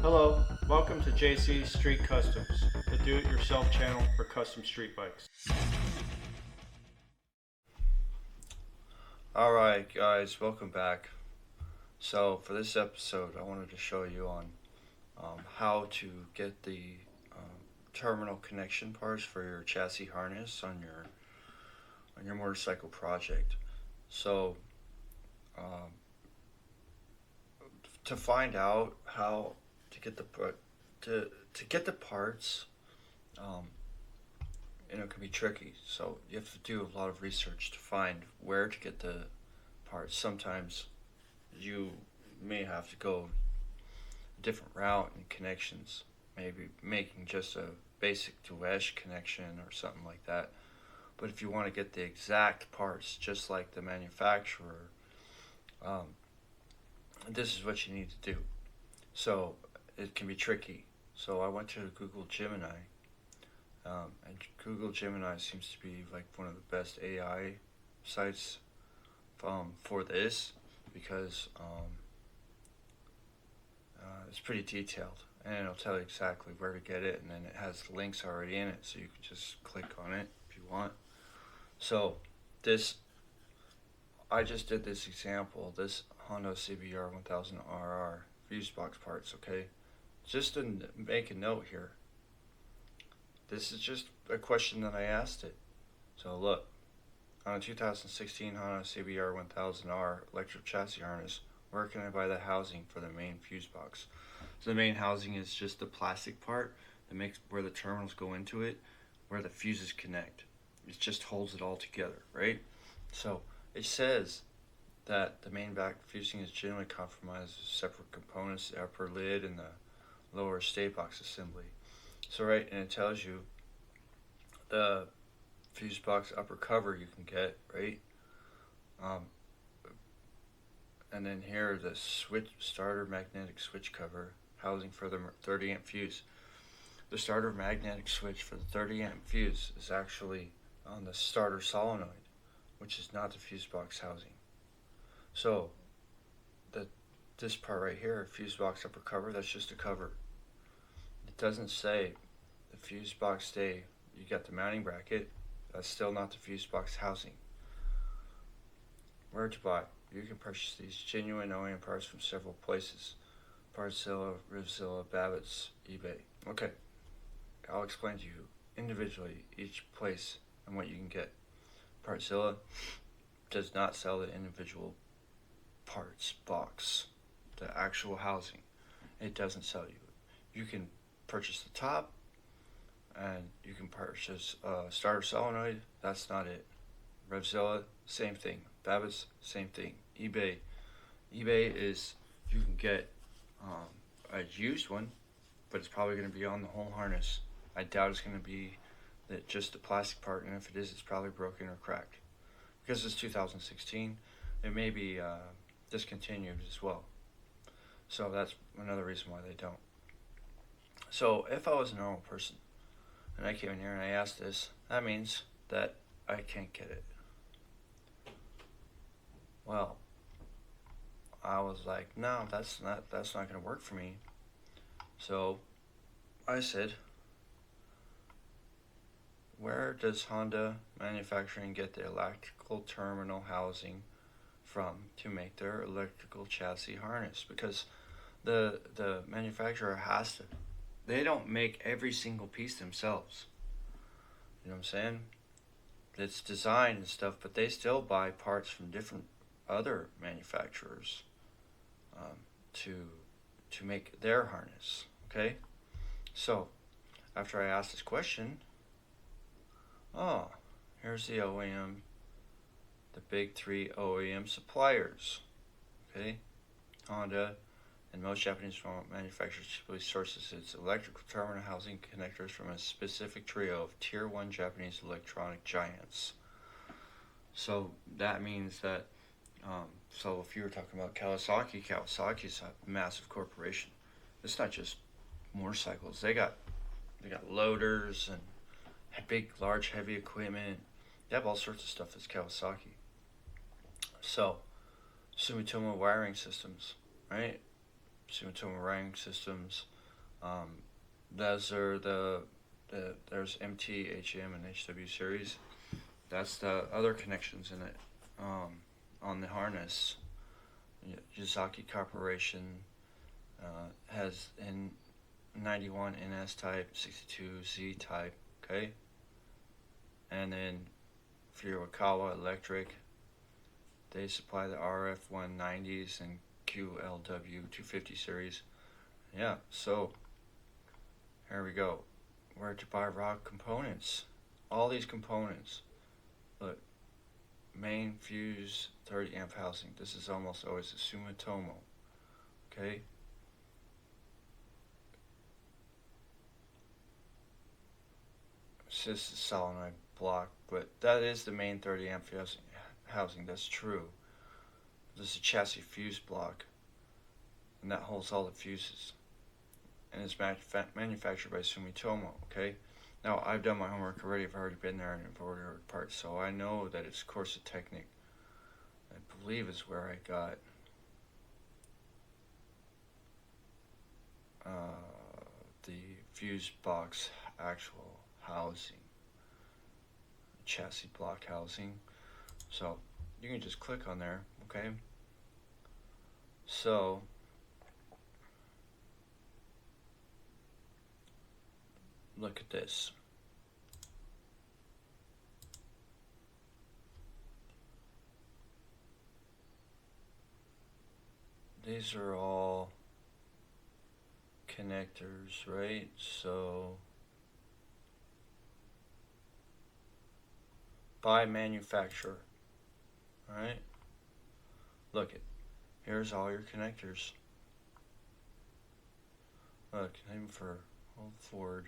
Hello, welcome to JC Street Customs, the do-it-yourself channel for custom street bikes. Alright guys, welcome back. So for this episode I wanted to show you on how to get the terminal connection parts for your chassis harness on your motorcycle project. So to find out how to get the parts, it can be tricky. So you have to do a lot of research to find where to get the parts. Sometimes you may have to go a different route in connections, maybe making just a basic to-edge connection or something like that. But if you want to get the exact parts just like the manufacturer, this is what you need to do. So it can be tricky. So I went to Google Gemini, and Google Gemini seems to be like one of the best AI sites for this, because it's pretty detailed, and it'll tell you exactly where to get it, and then it has the links already in it, so you can just click on it if you want. So I just did this example, this Honda CBR 1000RR fuse box parts, okay? Just to make a note here, this is just a question that I asked it. So look, on a 2016 Honda CBR 1000R electric chassis harness, where can I buy the housing for the main fuse box? So the main housing is just the plastic part that makes where the terminals go into it, where the fuses connect. It just holds it all together, right? So it says that the main back fusing is generally comprised of separate components, the upper lid and the lower state box assembly. So right, and it tells you the fuse box upper cover you can get, right? And then here the switch starter magnetic switch cover housing for the 30 amp fuse. The starter magnetic switch for the 30 amp fuse is actually on the starter solenoid, which is not the fuse box housing. So this part right here, fuse box upper cover, that's just a cover. It doesn't say the fuse box stay. You got the mounting bracket, that's still not the fuse box housing. Where to buy? You can purchase these genuine OEM parts from several places: Partzilla, Rivzilla, Babbitt's, eBay. Okay, I'll explain to you individually each place and what you can get. Partzilla does not sell the individual parts box, the actual housing. It doesn't sell you. You can purchase the top, and you can purchase a starter solenoid. That's not it. Revzilla, same thing. Babbitt's, same thing. eBay is, you can get a used one, but it's probably going to be on the whole harness. I doubt it's going to be just the plastic part, and if it is, it's probably broken or cracked. Because it's 2016, it may be discontinued as well. So that's another reason why they don't. So if I was a normal person and I came in here and I asked this, that means that I can't get it. Well, I was like, no, that's not going to work for me. So I said, where does Honda Manufacturing get the electrical terminal housing from to make their electrical chassis harness? Because the manufacturer has to. They don't make every single piece themselves. You know what I'm saying? It's designed and stuff, but they still buy parts from different other manufacturers to make their harness. Okay? So after I asked this question, here's the OEM, the big three OEM suppliers. Okay? Honda and most Japanese manufacturers typically sources its electrical terminal housing connectors from a specific trio of Tier 1 Japanese electronic giants. So that means that, so if you were talking about Kawasaki's a massive corporation. It's not just motorcycles. They got loaders and big, large, heavy equipment. They have all sorts of stuff that's Kawasaki. So Sumitomo wiring systems, right? Sumitomo wiring systems Those are there's MT, HM, and HW series. That's the other connections in it. On the harness, Yazaki Corporation has in 91 NS type, 62 Z type, okay? And then Furukawa Electric, they supply the RF 190s and QLW 250 series. Yeah, so here we go. Where to buy raw components. All these components. Look, main fuse 30 amp housing. This is almost always a Sumitomo. Okay? It's just a solenoid block, but that is the main 30 amp housing. That's true. This is a chassis fuse block, and that holds all the fuses. And it's manufactured by Sumitomo, okay? Now, I've done my homework already. I've already been there and I've ordered parts, so I know that it's Corsa Technic. I believe is where I got the fuse box actual housing, chassis block housing. So you can just click on there, okay? So look at this. These are all connectors, right? So by manufacturer, alright? Look it. Here's all your connectors. Look, aim for hold forward.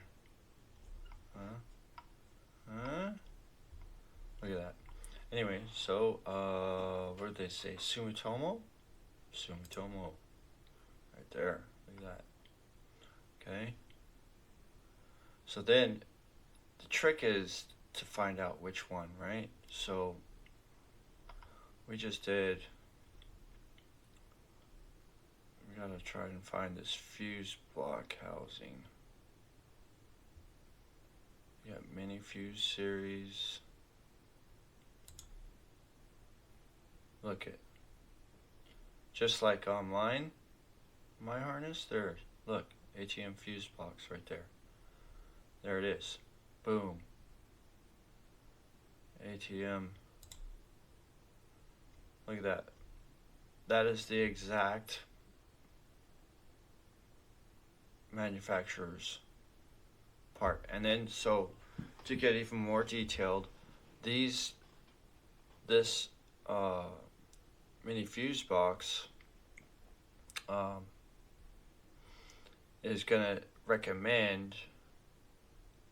Look at that. Anyway, so what did they say? Sumitomo? Sumitomo. Right there. Look at that. Okay. So then the trick is to find out which one, right? So we just did. We gotta try and find this fuse block housing. We got mini fuse series. Look it. Just like online, my harness, there, look, ATM fuse box right there. There it is. Boom. ATM. Look at that. That is the exact manufacturer's part. And then, so to get even more detailed, this mini fuse box is gonna recommend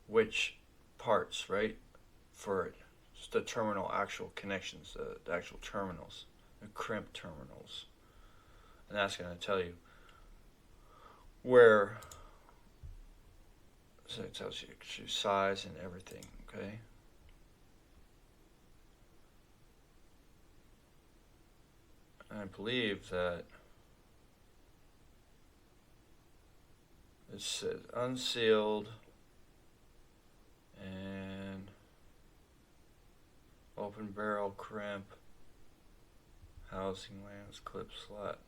which parts, right, for it. It's the terminal actual connections, the actual terminals, the crimp terminals, and that's gonna tell you where. So it tells you size and everything, okay? And I believe that it says unsealed and open barrel crimp, housing lands, clip slot.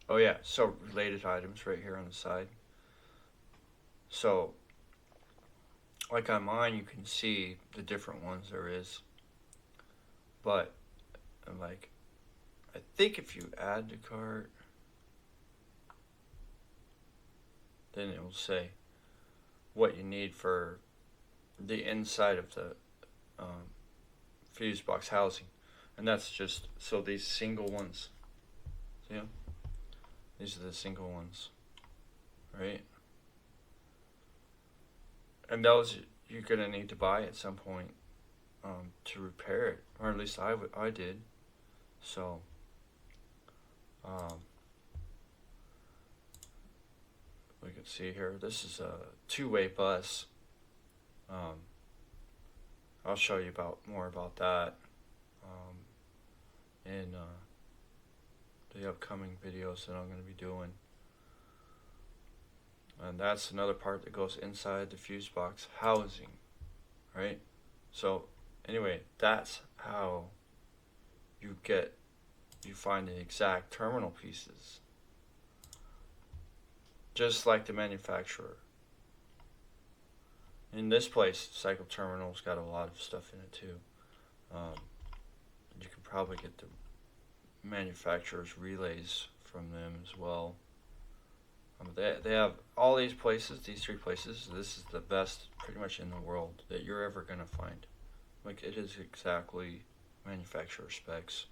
Oh yeah, so related items right here on the side. So, like on mine, you can see the different ones there is. But, like, I think if you add to cart, then it will say what you need for the inside of the fuse box housing. And that's just, so these single ones, see them? These are the single ones, right? And those you're gonna need to buy at some point to repair it, or at least I did. So we can see here. This is a two-way bus. I'll show you more about that in the upcoming videos that I'm going to be doing. and that's another part that goes inside the fuse box housing, right? So anyway, that's how you find the exact terminal pieces, just like the manufacturer. In this place, Cycle Terminal's got a lot of stuff in it too. You can probably get the manufacturer's relays from them as well. They have all these places, these three places. This is the best pretty much in the world that you're ever going to find. Like, it is exactly manufacturer specs.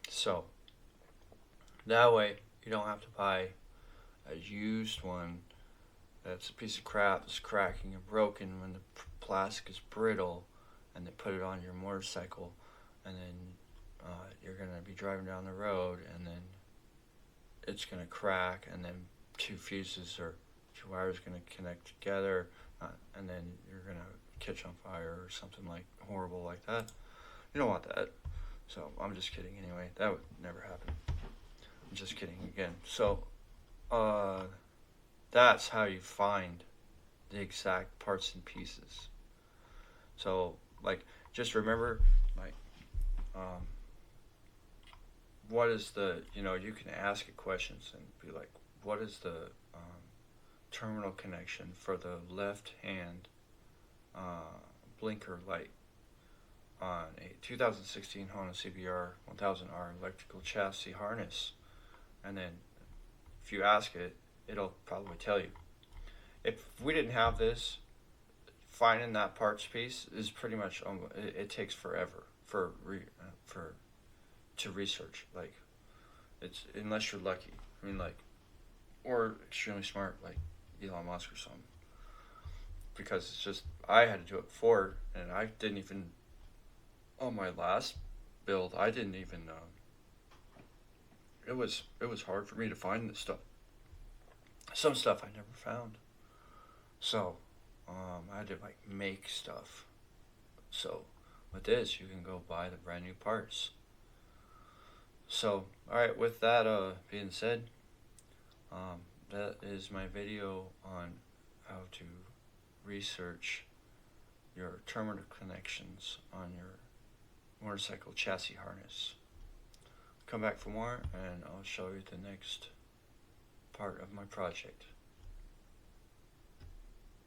So that way you don't have to buy a used one that's a piece of crap that's cracking and broken when the plastic is brittle, and they put it on your motorcycle, and then you're going to be driving down the road, and then it's going to crack, and then two wires are going to connect together, and then you're going to catch on fire or something like horrible like that. You don't want that. So I'm just kidding anyway. That would never happen. I'm just kidding again. So that's how you find the exact parts and pieces. So, like, just remember, like, what is the, you can ask it questions and be like, what is the terminal connection for the left hand blinker light on a 2016 Honda CBR 1000R electrical chassis harness? And then if you ask it, it'll probably tell you. If we didn't have this, finding that parts piece is pretty much it takes forever to research. Like, it's, unless you're lucky, or extremely smart like Elon Musk or something, because it's just, I had to do it before, and I didn't even, on my last build, I didn't even it was hard for me to find this stuff. Some stuff I never found. So I had to make stuff. So with this, you can go buy the brand new parts. So alright, with that being said, that is my video on how to research your terminal connections on your motorcycle chassis harness. Come back for more, and I'll show you the next part of my project.